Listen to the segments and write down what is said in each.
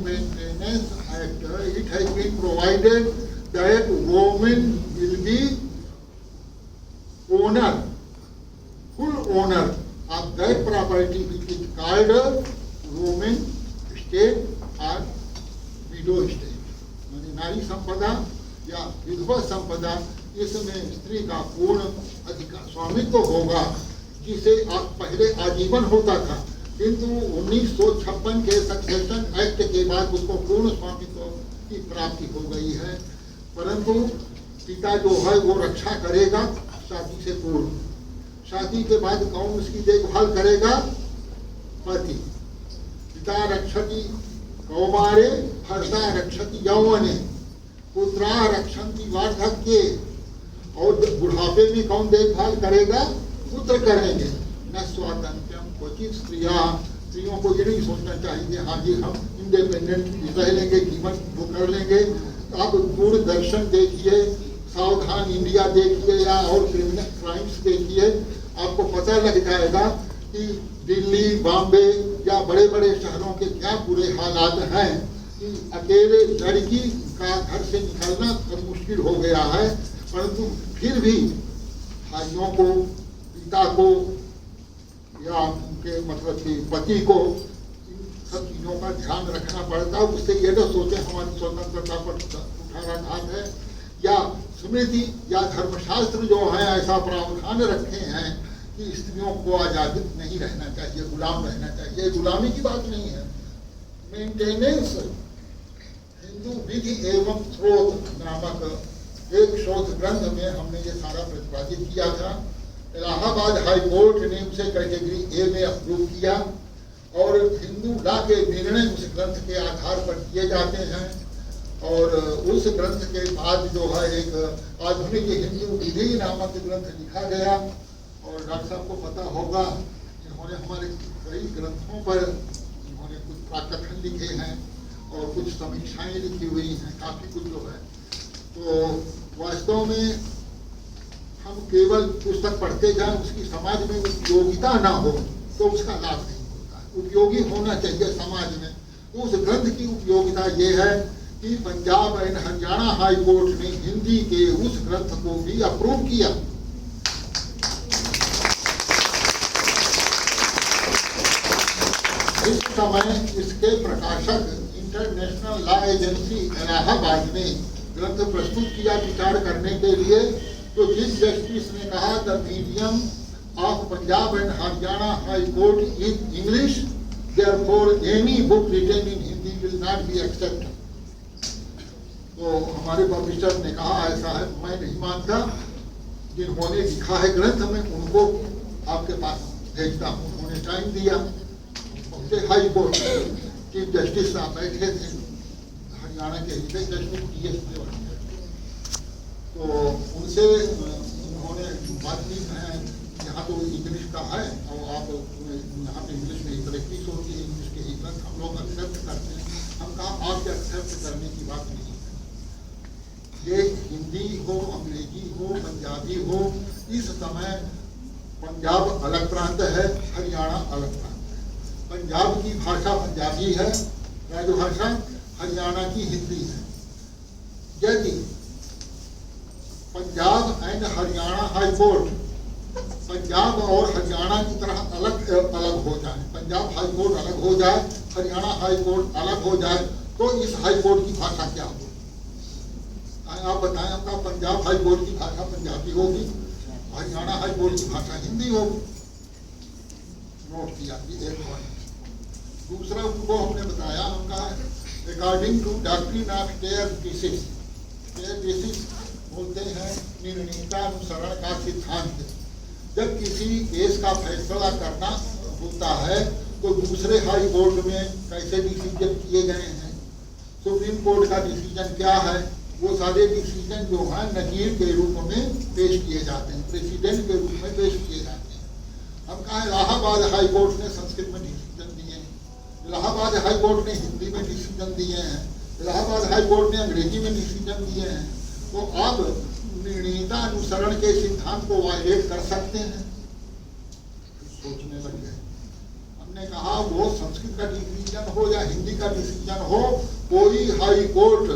Maintenance Act, it has been provided that women will be owner, full owner of that property which is called women estate or widow estate. यानी नारी संपदा या विधवा संपदा, इसमें स्त्री का पूर्ण अधिकार स्वामित्व होगा, जिसे पहले आजीवन होता था, किंतु 1956 के सक्सेशन एक्ट के बाद उसको पूर्ण स्वामित्व की प्राप्ति हो गई है। परंतु पिता जो है वो रक्षा करेगा शादी से पूर्व, शादी के बाद कौन उसकी देखभाल करेगा? पति। पिता रक्षति कौमारे, भर्ता रक्षति यौवने, पुत्रा रक्षन्ति वार्धक्ये, और बुढ़ापे में कौन देखभाल करेगा? पुत्र करेंगे। न स्वातंत्र्यम क्वचित स्त्रियों को ये नहीं सोचना चाहिए हाँ जी हम इंडिपेंडेंट रह लेंगे, जीवन वो कर लेंगे। आप दूरदर्शन देखिए, सावधान इंडिया देखिए या और क्रिमिनल क्राइम्स देखिए, आपको पता लग जाएगा कि दिल्ली, बॉम्बे या बड़े बड़े शहरों के क्या बुरे हालात हैं कि अकेले लड़की का घर से निकलना अब मुश्किल हो गया है। परंतु फिर भी भाइयों को, पिता को या उनके मतलब कि पति को इन सब चीज़ों का ध्यान रखना पड़ता है। उससे ये न सोचे हमारी स्वतंत्रता पर कुठाराघात है, या स्मृति या धर्मशास्त्र जो है ऐसा प्रावधान रखे हैं कि स्त्रियों को आजाद नहीं रहना चाहिए, गुलाम रहना चाहिए। गुलामी की बात नहीं है। मेंटेनेंस हिंदू विधि एवं स्रोत नामक एक शोध ग्रंथ में हमने ये सारा प्रतिपादित किया था। इलाहाबाद हाई कोर्ट ने उसे कैटेगरी ए में अप्रूव किया और हिंदू लॉ के निर्णय उस ग्रंथ के आधार पर किए जाते हैं। और उस ग्रंथ के बाद जो है एक आधुनिक हिंदू विधि नामक ग्रंथ लिखा गया। और डॉक्टर साहब को पता होगा, इन्होंने हमारे कई ग्रंथों पर इन्होंने कुछ प्राकथन लिखे हैं और कुछ समीक्षाएं लिखी हुई हैं, काफ़ी कुछ जो है। तो वास्तव में हम केवल पुस्तक पढ़ते जाएं, उसकी समाज में उपयोगिता ना हो तो उसका लाभ नहीं होता है। उपयोगी होना चाहिए समाज में। तो उस ग्रंथ की उपयोगिता ये है कि Punjab and Haryana high court ने हिंदी के उस ग्रंथ को भी अप्रूव किया। इस समय इसके प्रकाशक इंटरनेशनल लॉ एजेंसी इलाहाबाद ने ग्रंथ प्रस्तुत किया विचार करने के लिए। तो चीफ जस्टिस ने कहा the medium of Punjab and Haryana high court is English, therefore any book written in Hindi will not be accepted. तो हमारे पब्लिशर ने कहा ऐसा है, मैं नहीं मानता। जिन्होंने लिखा है ग्रंथ में उनको आपके पास भेजता हूँ। उन्होंने टाइम दिया। हाई कोर्ट चीफ जस्टिस साहब बैठे थे, हरियाणा के चीफ जस्टिस DS तो उनसे उन्होंने बात की है यहाँ तो इंग्लिश का है और आप यहाँ पे इंग्लिश में प्रैक्टिस होती है, इंग्लिश के ही ग्रंथ हम लोग एक्सेप्ट करते हैं। हम कहा आपके एक्सेप्ट करने की बात नहीं है। ये हिंदी हो, अंग्रेजी हो, पंजाबी हो, इस समय पंजाब अलग प्रांत है, हरियाणा अलग प्रांत है। पंजाब की भाषा पंजाबी है, राजभाषा हरियाणा की हिंदी है। यदि Punjab and Haryana high court Punjab और हरियाणा की तरह अलग अलग हो जाए, पंजाब हाई कोर्ट अलग हो जाए, हरियाणा हाई कोर्ट अलग हो जाए, तो इस हाई कोर्ट की भाषा क्या होगी? आप बताएं। आपका पंजाब हाई कोर्ट की भाषा पंजाबी होगी, हरियाणा हाई कोर्ट की भाषा हिंदी होगी। नोट किया एक पॉइंट। दूसरा उनको हमने बताया, उनका according to doctrine of stare decisis, stare decisis बोलते हैं निर्णीतानुसरण का सिद्धांत। जब किसी केस का फैसला करना होता है तो दूसरे हाई कोर्ट में कैसे डिसीजन किए गए हैं, सुप्रीम कोर्ट का डिसीजन क्या है, वो सारे डिसीजन जो है नजीर के रूप में पेश किए जाते हैं, प्रेसिडेंट के रूप में पेश किए जाते हैं। हम कहा इलाहाबाद हाई कोर्ट ने संस्कृत में डिसीजन दिए हैं, इलाहाबाद हाई कोर्ट ने हिंदी में डिसीजन दिए हैं, इलाहाबाद हाई कोर्ट ने अंग्रेजी में डिसीजन दिए हैं। तो आप निर्णीता अनुसरण के सिद्धांत को वायलेट कर सकते हैं। सोचने लग गए। हमने कहा वो संस्कृत का डिसीजन हो या हिंदी का डिसीजन हो, कोई हाई कोर्ट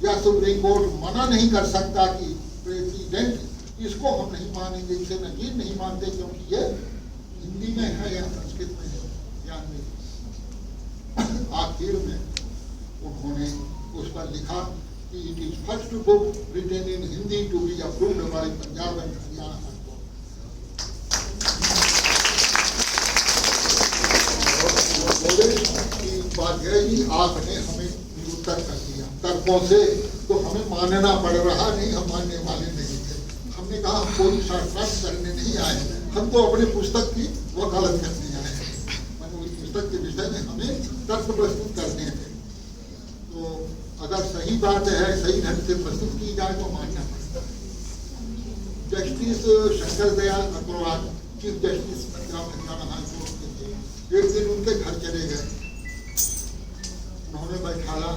या सुप्रीम कोर्ट मना नहीं कर सकता कि प्रेसिडेंट इसको हम नहीं मानेंगे, इसे नहीं मानते क्योंकि ये हिंदी में है या संस्कृत में है या नहीं। आखिर में उन्होंने उस पर लिखा कि it is first book written in Hindi to be approved by Punjab and Haryana. Upadhyay ji आपने हमें निरुत्तर कर दिया तर्कों से, तो हमें मानना पड़ रहा, नहीं हम मानने वाले नहीं थे। हमने कहा हम कोई शॉर्टकट करने नहीं आए, हम तो अपने पुस्तक की वकालत करने आए हैं, मैंने उस पुस्तक के विषय में हमें तर्क प्रस्तुत करने थे। तो अगर सही बात है, सही ढंग से प्रस्तुत की जाए तो मानना पड़ता है। Justice Shankar Dayal Agrawal chief justice Punjab Haryana high court के थे, एक दिन उनके घर चले गए, उन्होंने बैठाया,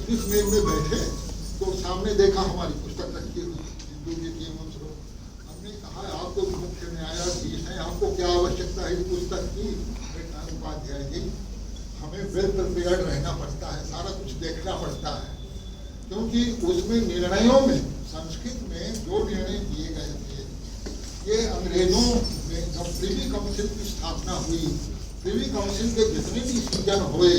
जिस मेज में बैठे तो सामने देखा हमारी पुस्तक रखी हुई हिंदू के नियमों। हमने कहा आप तो मुख्य न्यायाधीश हैं, आपको क्या आवश्यकता है इस पुस्तक की? उपाध्याय जी हमें वेल प्रिपेयर्ड रहना पड़ता है, सारा कुछ देखना पड़ता है, क्योंकि उसमें निर्णयों में संस्कृत में जो निर्णय दिए गए थे ये अंग्रेजों में जब प्रिवी काउंसिल की स्थापना हुई, प्रिवी काउंसिल के जितने भी सीजन हुए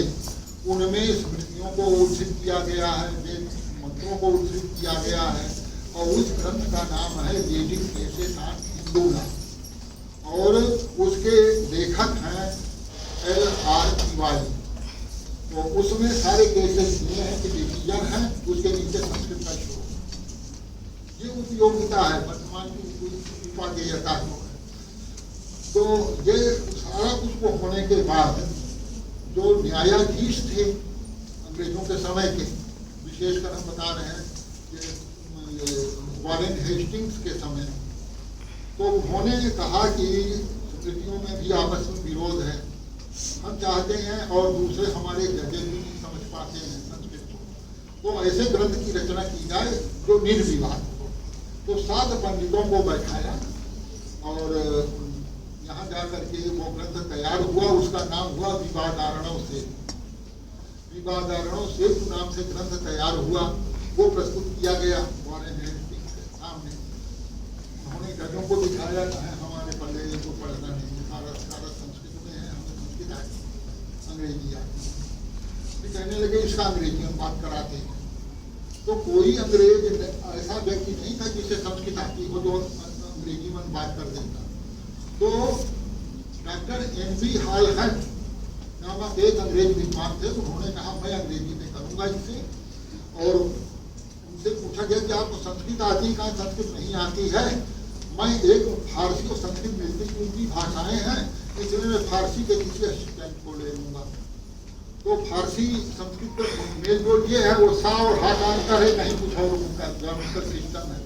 उनमें स्मृतियों को उद्धृत किया गया है, वेद मंत्रों को उद्धृत किया गया है, और उस ग्रंथ का नाम है वैदिक केसेस ऑन हिंदूला, और उसके लेखक हैं L.R. तिवारी। तो उसमें सारे केसेस दिए हैं कि डिसीजन है, उसके नीचे संस्कृत का श्लोक। ये उपयोगिता है वर्तमान की उपादेयता को है। तो ये सारा कुछ को होने के बाद जो न्यायाधीश थे अंग्रेजों के समय के, विशेषकर हम बता रहे हैं कि वॉरेन हेस्टिंग्स के समय, तो उन्होंने कहा कि स्मृतियों में भी आपस में विरोध है, हम चाहते हैं और दूसरे हमारे जजेस भी नहीं समझ पाते हैं संस्कृत को, तो ऐसे ग्रंथ की रचना की जाए जो निर्विवाद हो। तो 7 पंडितों को बैठाया और यहाँ जाकर के वो ग्रंथ तैयार हुआ, उसका नाम हुआ विवादारणव सेतु। विवादारणव सेतु नाम से ग्रंथ तैयार हुआ, वो प्रस्तुत किया गया वॉरेन हेस्टिंग्स के सामने। उन्होंने जजों को दिखाया है हमारे पल्ले को पढ़ना नहीं, सारा संस्कृत में है, हमें संस्कृत आती, अंग्रेजी आती। कहने लगे इसका अंग्रेजी में बात कराते हैं। तो कोई अंग्रेज ऐसा व्यक्ति नहीं था जिसे संस्कृत आती हो जो अंग्रेजी में बात कर देता। तो डॉक्टर N.B. हालहट नामक एक अंग्रेज विद्वान थे, उन्होंने कहा मैं अंग्रेजी में करूंगा इससे, और उनसे पूछा गया कि आपको संस्कृत आती है? कहा संस्कृत नहीं आती है, मैं एक फारसी और संस्कृत मिलती जुलती भाषाएं हैं, इसलिए मैं फारसी के किसी असिस्टेंट को ले लूंगा। तो फारसी संस्कृत पर मेल जोल ये है, वो सा और हा का अंतर है, नहीं कुछ और उनका सिस्टम है।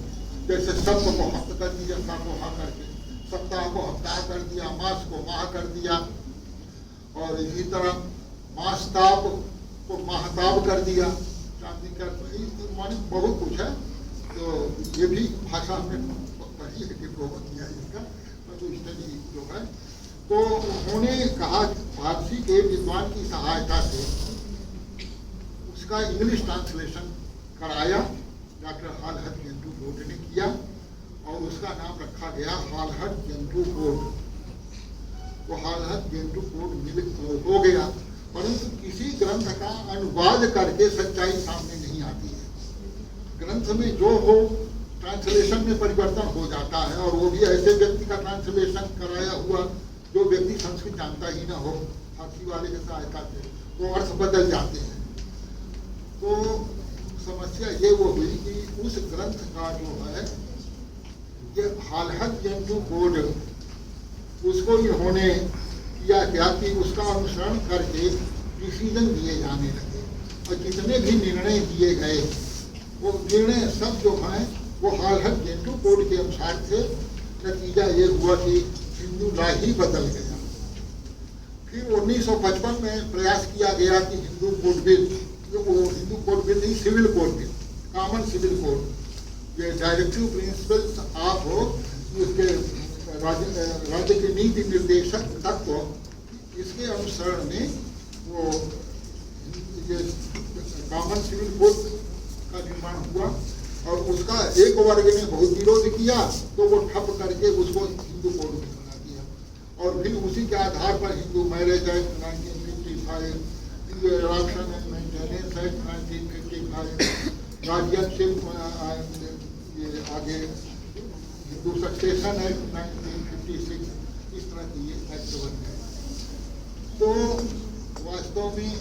जैसे शब्द को हफ्त कर दिया, सा को हा करके, सप्ताह को हफ्ता कर दिया, मास को माह कर दिया, और इसी तरह मासताप को महताब कर दिया, चांदी कर, माने बहुत कुछ है। तो ये भी भाषा हमने पढ़ी है, डिप्लोमा किया है इसका, तो स्टडी जो है। तो उन्होंने कहा फारसी के विद्वान की सहायता से उसका इंग्लिश ट्रांसलेशन कराया, डॉक्टर हालहट गेंटू कोड ने किया, और उसका नाम रखा गया हालहट गेंटू कोड। वो हालहट गेंटू कोड हो गया, परंतु किसी ग्रंथ का अनुवाद करके सच्चाई सामने नहीं आती है। ग्रंथ में जो हो ट्रांसलेशन में परिवर्तन हो जाता है, और वो भी ऐसे व्यक्ति का ट्रांसलेशन कराया हुआ जो व्यक्ति संस्कृत जानता ही ना हो, फारसी वाले की सहायता से वो अर्थ बदल जाते हैं। तो समस्या ये वो हुई कि उस ग्रंथ का जो है ये हालहट गेंटू कोड, उसको इन्होंने किया क्या कि उसका अनुसरण करके डिसीजन दिए जाने लगे, और जितने भी निर्णय दिए गए वो निर्णय सब जो हैं वो हालहट गेंटू कोड के अनुसार थे। नतीजा ये हुआ कि हिंदू लॉ ही बदल गया। फिर 1955 में प्रयास किया गया कि हिंदू कोड बिल, वो हिंदू कोड बिल नहीं, civil code bill, common civil code, ये डायरेक्टिव प्रिंसिपल्स ऑफ उसके राज्य के नीति निर्देशक तत्व इसके अनुसरण में वो ये कॉमन सिविल कोड का निर्माण हुआ और उसका एक वर्ग ने बहुत विरोध किया तो वो ठप करके उसको हिंदू कोड में बना दिया और फिर उसी के आधार पर Hindu marriage act 1955, Hindu adoption and maintenance act 1955, guardianship ये आगे हिंदू सक्सेशन एक्ट 1956, इस तरह की ये एक्ट बन गए। तो वास्तव में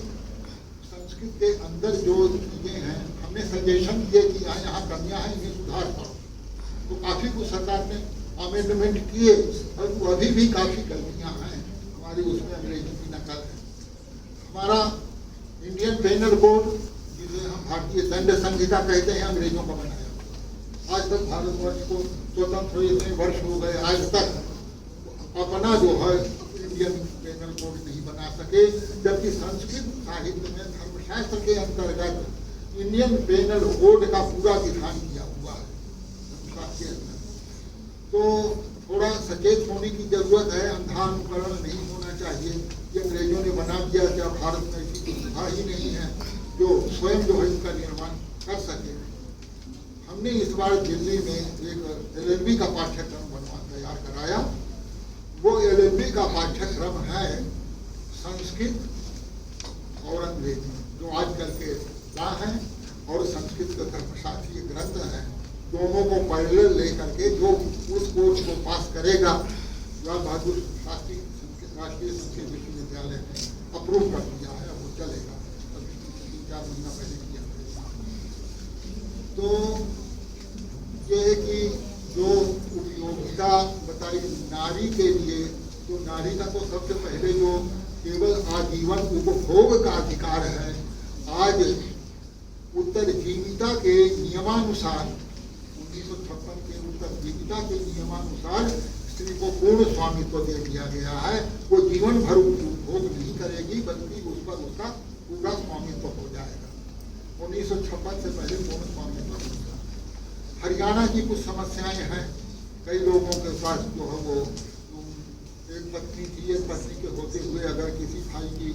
संस्कृत के अंदर जो चीजें हैं हमने सजेशन दिए कि यहाँ कमियां हैं, इन्हें सुधार करो। तो काफी कुछ सरकार ने अमेंडमेंट किए और अभी भी काफी गलतियां हैं हमारी, उसमें अंग्रेजी की नकल है। हमारा इंडियन पेनल कोड जिसे हम भारतीय दंड संहिता कहते हैं, अंग्रेजों का बनाया। आज तक भारतवर्ष को स्वतंत्र हुए इतने वर्ष हो गए, आज तक अपना जो है इंडियन पेनल कोड नहीं बना सके, जबकि संस्कृत साहित्य में धर्मशास्त्र के अंतर्गत इंडियन पेनल कोड का पूरा विधान किया हुआ है धर्मशास्त्र के अंदर। तो थोड़ा सचेत होने की जरूरत है, अंधा अनुकरण नहीं होना चाहिए कि अंग्रेजों ने बना दिया, क्या भारत में ऐसी सुविधा ही नहीं है जो स्वयं जो है इसका निर्माण कर सके। हमने इस बार दिल्ली में एक LLB का पाठ्यक्रम तैयार कराया। वो LLB का पाठ्यक्रम है संस्कृत और अंग्रेजी, जो आजकल के ला है, और संस्कृत का धर्मशास्त्रीय ग्रंथ है, दोनों को पैरेलल लेकर के जो उस कोर्स को पास करेगा, जवाहर बहादुर शास्त्री राष्ट्रीय संस्कृत विश्वविद्यालय ने अप्रूव कर दिया है, वो चलेगा। अभी 3-4 महीना पहले किया। तो ये है कि जो उपयोगिता बताई नारी के लिए, तो नारी का तो सबसे पहले जो केवल आजीवन उपभोग का अधिकार है, आज उत्तरजीविता के नियमानुसार 1956 के उत्तरजीविता के नियमानुसार स्त्री को पूर्ण स्वामित्व दे दिया गया है। वो जीवन भर उपभोग नहीं करेगी, बल्कि उस पर उसका पूरा स्वामित्व हो जाएगा। 1956 से पहले पूर्ण स्वामित्व होगा। हरियाणा की कुछ समस्याएं हैं, कई लोगों के पास जो है वो एक पत्नी थी, एक पत्नी के होते हुए अगर किसी भाई की